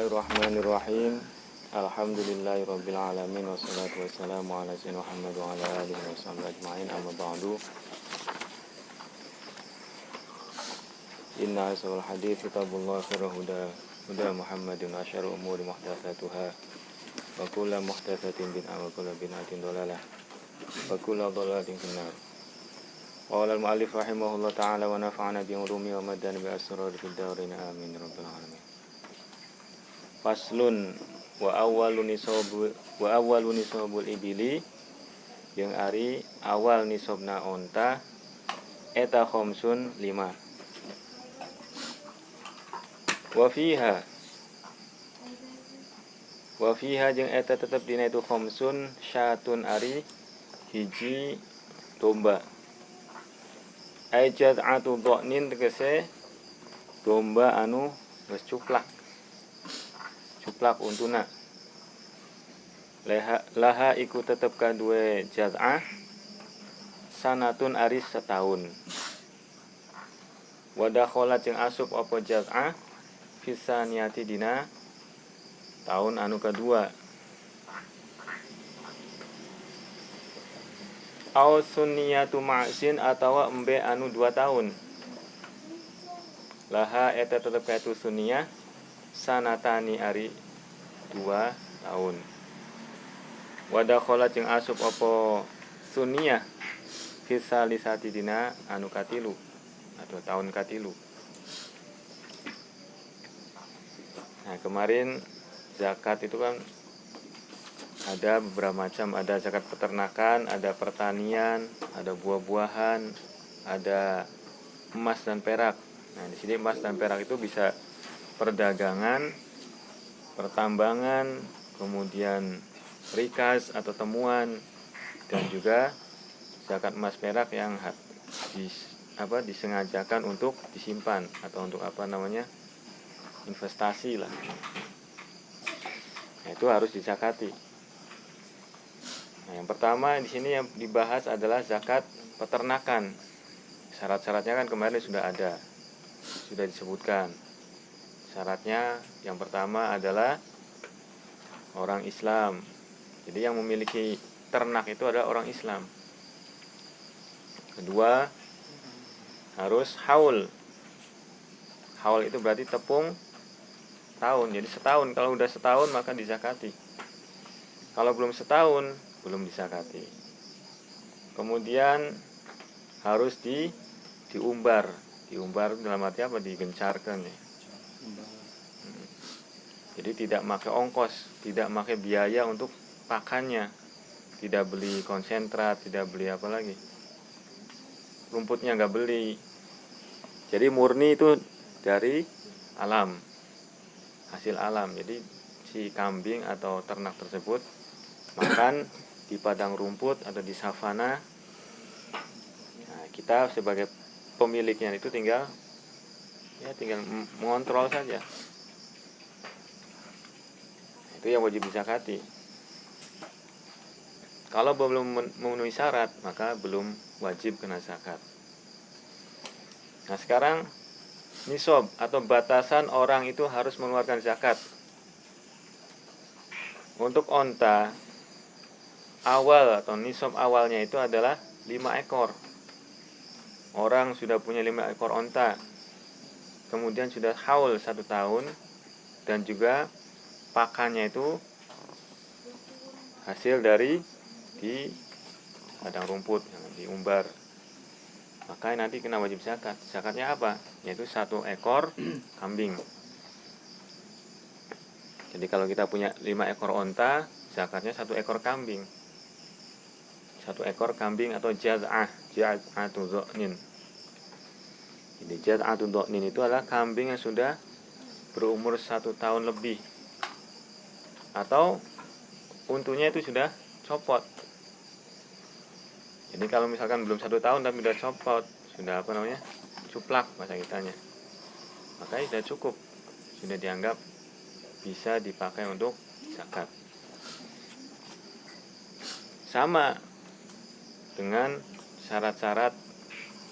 Bismillahirrahmanirrahim. Alhamdulillahirabbil alamin wassalatu wassalamu ala sayyidina Muhammad wa ala alihi washabbihi ajmain. Amma ba'du. Inna asal hadits kitabullah khairu huda Muhammadin wa syarrul umuri muhdatsatuha wa kullu muhdatsatin bid'ah wa kullu bid'atin dhalalah wa kullu dhalalatin finnar. Qala al-mu'allif rahimahullah ta'ala wa nafa'ana bi ulumi wa madana bi asrar fid darin amin rabbil alamin. Faslun wa awwalun nisabul ibili yang ari awal nisabna onta eta khamsun 5 wa fiha jeung eta tetep dina itu khamsun syatun ari hiji domba ajad'atu dha'nin tegese domba anu geus cuplak untuna laha iku tetep kadue jaz'ah sanatun aris setahun wadakholat jeung asup apa jaz'ah fisaniyati dina tahun anu kedua au sunniyatu ma'sin atawa embe anu 2 tahun laha eta tetep kaitu sunniyah sanatani ari 2 tahun wadakholat jeung asup apa sunniyah fisalisati dina anu katilu atau tahun katilu. Nah kemarin zakat itu kan ada beberapa macam, ada zakat peternakan, ada pertanian, ada buah-buahan, ada emas dan perak. Nah di sini emas dan perak itu bisa perdagangan, pertambangan, kemudian rikas atau temuan, dan juga zakat emas perak yang disengajakan untuk disimpan atau untuk investasi lah. Nah, itu harus dizakati. Nah, yang pertama di sini yang dibahas adalah zakat peternakan. Syarat-syaratnya kan kemarin sudah disebutkan. Syaratnya yang pertama adalah orang Islam. Jadi yang memiliki ternak itu adalah orang Islam. Kedua, harus haul. Haul itu berarti tepung tahun. Jadi setahun, kalau udah setahun maka dizakati. Kalau belum setahun, belum dizakati. Kemudian harus diumbar. Diumbar dalam arti apa? Digencarkan ya. Jadi tidak pakai ongkos, tidak pakai biaya untuk pakannya, tidak beli konsentrat, tidak beli apa lagi, rumputnya nggak beli. Jadi murni itu dari alam, hasil alam. Jadi si kambing atau ternak tersebut makan di padang rumput atau di savana. Nah, kita sebagai pemiliknya itu tinggal mengontrol saja. Itu yang wajib dizakati. Kalau belum memenuhi syarat, maka belum wajib kena zakat. Nah sekarang nisab atau batasan orang itu harus mengeluarkan zakat. Untuk onta awal atau nisab awalnya itu adalah 5 ekor. Orang sudah punya 5 ekor onta, kemudian sudah haul 1 tahun, dan juga pakannya itu hasil dari di padang rumput yang diumbar, maka nanti kena wajib zakat. Zakatnya apa? Yaitu 1 ekor kambing. Jadi kalau kita punya 5 ekor onta, zakatnya 1 ekor kambing. 1 ekor kambing atau jaz'atu dha'nin. Jadi jaz'atu dha'nin itu adalah kambing yang sudah berumur 1 tahun lebih, atau untunya itu sudah copot. Jadi kalau misalkan belum 1 tahun tapi sudah copot, sudah cuplak bahasa kitanya, maka sudah cukup, sudah dianggap bisa dipakai untuk zakat. Sama dengan syarat-syarat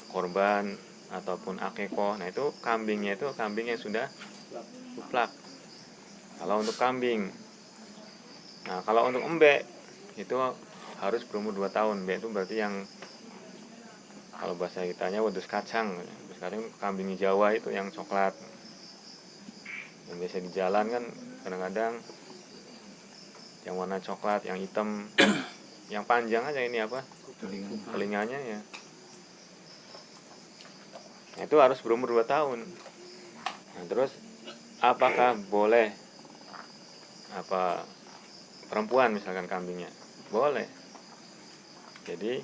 korban ataupun akikoh. Nah itu kambingnya itu kambing yang sudah cuplak. kalau untuk kambing. Nah kalau untuk embek itu harus berumur 2 tahun. Embek itu berarti yang kalau bahasa kitanya wedus kacang. Wedus kacang kambing Jawa itu yang coklat, yang biasa di jalan kan kadang-kadang yang warna coklat, yang hitam, yang panjang aja ini apa telinganya ya. Nah, itu harus berumur 2 tahun. Nah, terus apakah boleh apa perempuan misalkan kambingnya? Boleh. Jadi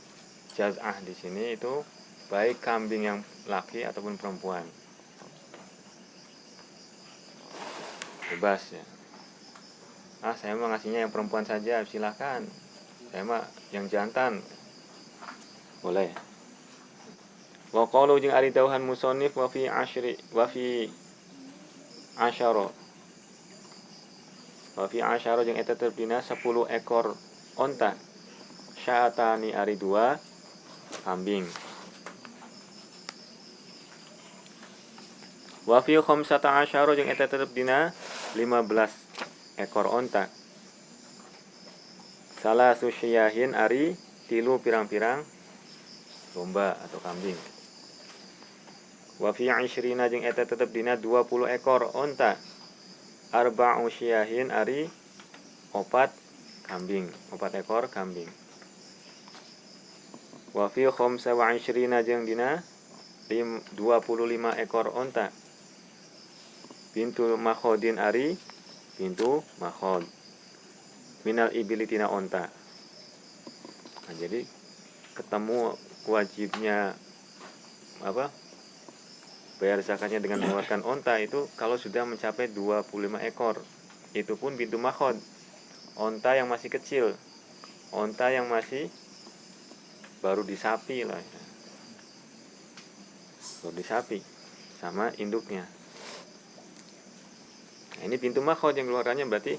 jaz'ah di sini itu baik kambing yang laki ataupun perempuan. Bebas ya. Saya mau ngasihnya yang perempuan saja, silahkan. Saya mah yang jantan. Boleh. Wa qalu jeung ari dawuhan musannif wa fi asyara. Wa fi asyara jeung eta terbina 10 ekor onta. Syatani ari 2 kambing. Wa fi khamsata asyara jeung eta terbina 15 ekor onta. Salah susyahin ari 3 pirang-pirang domba atau kambing. Wa fi 20 jeung eta tetep dina 20 ekor onta. Arba'u syahin ari 4 kambing, 4 ekor kambing. Wa fi 25 jeung dina 25 ekor onta. Bintu makhodin ari bintu makhod. Minal ibilitina onta. Nah, jadi ketemu wajibnya apa? Bayar zakatnya dengan mengeluarkan onta itu kalau sudah mencapai 25 ekor. Itu pun bintu makhod. Onta yang masih kecil. Onta yang masih baru disapi lah. Baru disapi sama induknya. Nah, ini bintu makhod yang keluarannya berarti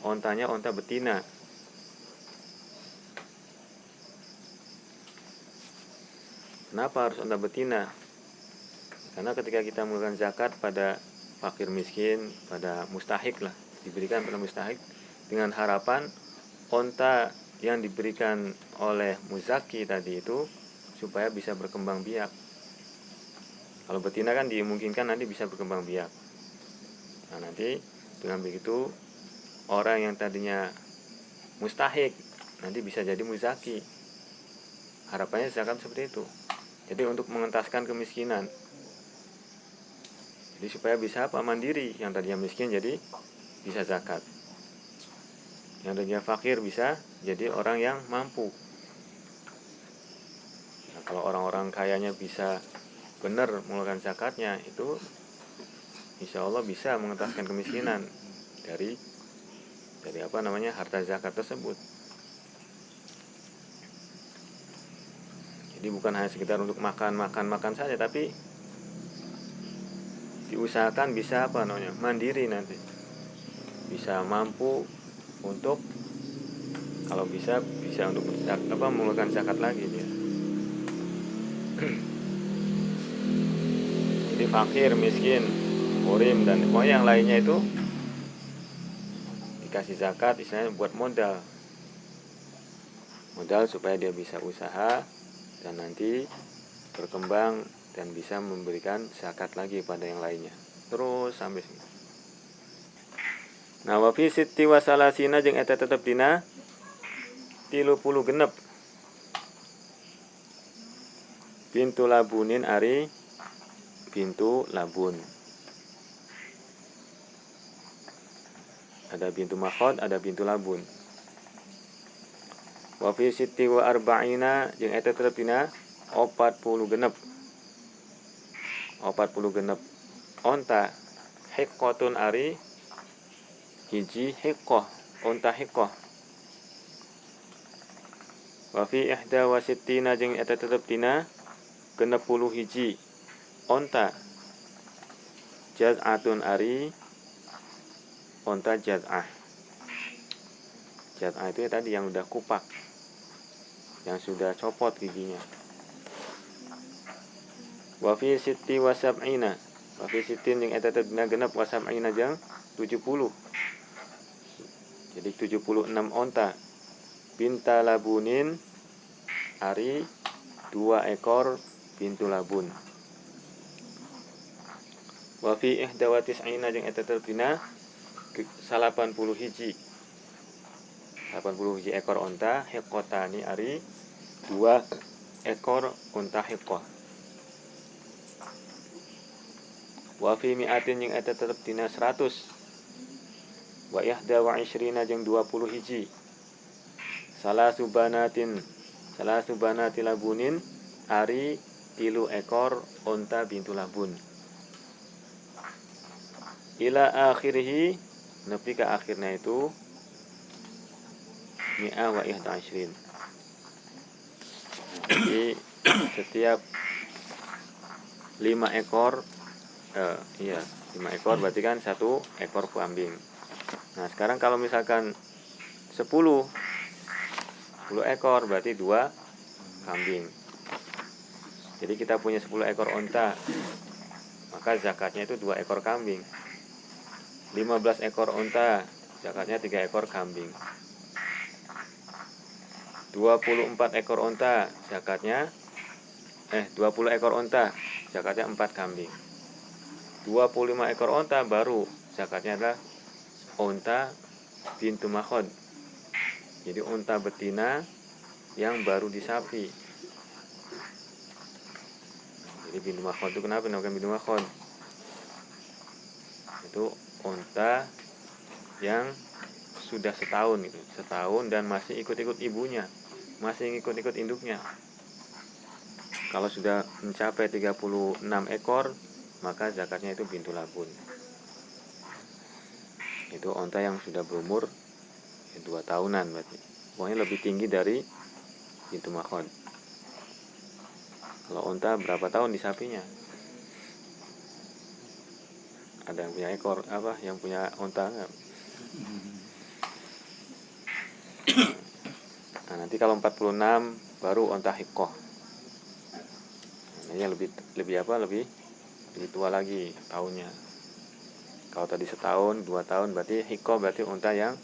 ontanya onta betina. Kenapa harus onta betina? Karena ketika kita mengeluarkan zakat pada fakir miskin, pada mustahik lah, diberikan pada mustahik dengan harapan onta yang diberikan oleh muzaki tadi itu supaya bisa berkembang biak. Kalau betina kan dimungkinkan nanti bisa berkembang biak. Nah, nanti dengan begitu orang yang tadinya mustahik nanti bisa jadi muzaki. Harapannya zakat seperti itu. Jadi untuk mengentaskan kemiskinan. Jadi supaya bisa mandiri, yang tadinya miskin jadi bisa zakat. Yang tadinya fakir bisa jadi orang yang mampu. Nah, kalau orang-orang kayanya bisa benar mengeluarkan zakatnya, itu insya Allah bisa mengentaskan kemiskinan dari harta zakat tersebut. Jadi bukan hanya sekedar untuk makan saja, tapi diusahakan bisa mandiri nanti, bisa mampu untuk kalau bisa untuk mengeluarkan zakat lagi dia. Jadi fakir, miskin, murim dan yang lainnya itu dikasih zakat istilahnya buat modal supaya dia bisa usaha dan nanti berkembang dan bisa memberikan zakat lagi pada yang lainnya terus sampai sini. Nah, wa fi sitti wa salasina jeung eta tetep dina 30 genep. Bintu labunin ari bintu labun. Ada bintu makhod, ada bintu labun. Wa fi sitti wa arba'ina jeung eta tetep dina 40 genep. 40 genep onta hiqqatun ari hiji hiqqah, onta hiqqah. Wa fi ihda wa sittina jeung eta tetep dina 60 hiji onta jaz'atun ari onta jaz'ah. Jaz'ah itu tadi yang udah kupak, yang sudah copot giginya. Wa fi sitti wa sab'ina. Wa fi sittin jeung eta teh dina genep wa sab'ina jeung 70. Jadi 76 onta. Binta labunin ari 2 ekor bintu labun. Wa fi ihdawatis aina jeung eta terpina 80 hiji 80 hiji ekor onta hiqotani ari 2 ekor onta hiqah. Wa fi mi'atin jeung eta terpina 100 wa ihda wa ishrina jeung 20 hiji salasu banati labunin ari 3 ekor onta bintu labun. Ila akhirih nepi ka akhirnya itu mi'ah wa ihda ishrin. Jadi setiap 5 ekor 5 ekor berarti kan 1 ekor kambing. Nah sekarang kalau misalkan 10 ekor berarti 2 kambing. Jadi kita punya 10 ekor onta, maka zakatnya itu 2 ekor kambing. 15 ekor onta, zakatnya 3 ekor kambing. 24 ekor onta, zakatnya 20 ekor onta, zakatnya 4 kambing. 25 ekor onta baru zakatnya adalah onta bintu makhod. Jadi onta betina yang baru disapi. Jadi bintu makhod itu kenapa namanya bintu makhod? Itu onta yang sudah setahun dan masih ikut-ikut ibunya, masih ikut-ikut induknya. Kalau sudah mencapai 36 ekor, maka zakatnya itu bintu labun. Itu onta yang sudah berumur 2 tahunan berarti. Pokoknya lebih tinggi dari bintu makhod. Kalau onta berapa tahun disapinya? Ada yang punya ekor yang punya onta enggak? Nah, nanti kalau 46 baru onta hiqah. Nah, ini lebih tua lagi tahunnya. Kalau tadi setahun, 2 tahun berarti hiqah berarti onta yang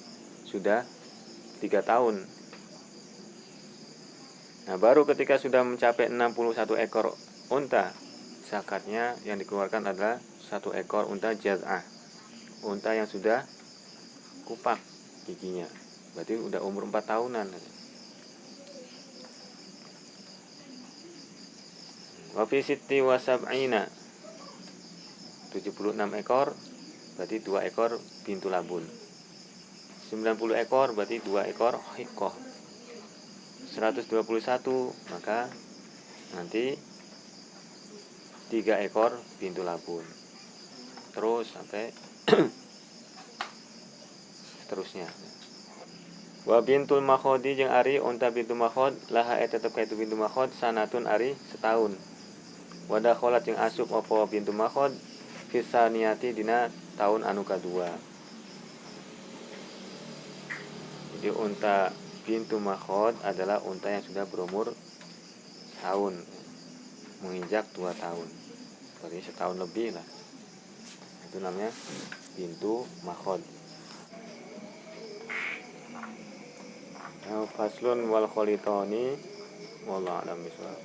sudah 3 tahun. Nah, baru ketika sudah mencapai 61 ekor onta, zakatnya yang dikeluarkan adalah 1 ekor unta jaz'ah, unta yang sudah kupak giginya, berarti udah umur 4 tahunan. Wa fi sitti wa sab'ina 76 ekor berarti 2 ekor bintu labun. 90 ekor berarti 2 ekor hiqah. 121 maka nanti 3 ekor bintu labun. Terus sampai seterusnya. Wa bintul makhodi jeung ari unta bintu makhod laha eta tetep kaitu bintu makhod sanatun ari setahun. Wa dakhalat jeung asup apa bintu makhod fisaniyati dina tahun anu kadua. Jadi unta bintu makhod adalah unta yang sudah berumur tahun, menginjak 2 tahun. Berarti setahun lebih lah. Itu namanya bintu makhod. Faslun wal khalitani wallahu a'lam bishawab.